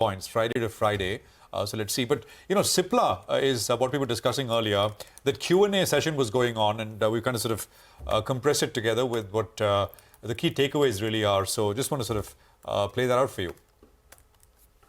points, Friday to Friday. So let's see. But, Cipla is what we were discussing earlier. That Q&A session was going on, and we kind of sort of compress it together with what the key takeaways really are. So just want to sort of play that out for you.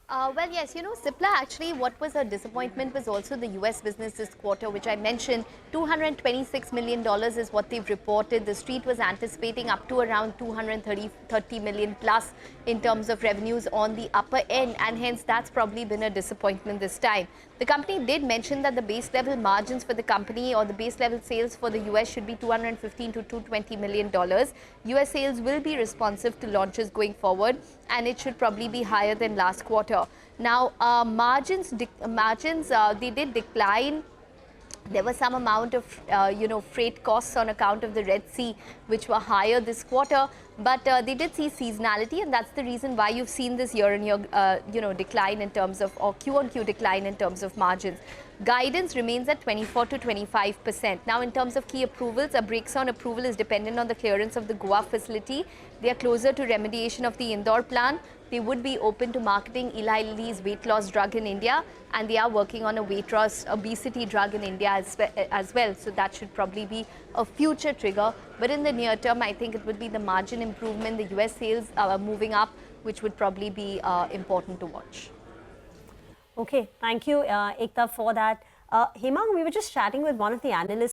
Well, yes, Cipla actually, what was a disappointment was also the US business this quarter, which I mentioned. $226 million is what they've reported. The street was anticipating up to around 230 million plus in terms of revenues on the upper end, and hence that's probably been a disappointment this time. The company did mention that the base level margins for the company, or the base level sales for the US, should be $215 to $220 million. US sales will be responsive to launches going forward, and it should probably be higher than last quarter. Now, margins, they did decline. There was some amount of, freight costs on account of the Red Sea, which were higher this quarter. But they did see seasonality, and that's the reason why you've seen this year-on-year, decline in terms of, or Q-on-Q decline in terms of margins. Guidance remains at 24 to 25%. Now, in terms of key approvals, a Brixon approval is dependent on the clearance of the Goa facility. They are closer to remediation of the Indore plant. They would be open to marketing Eli Lilly's weight loss drug in India, and they are working on a weight loss obesity drug in India as well. So that should probably be a future trigger. But in the near term, I think it would be the margin improvement, the US sales moving up, which would probably be important to watch. Okay, thank you, Ekta, for that. Hemang, we were just chatting with one of the analysts.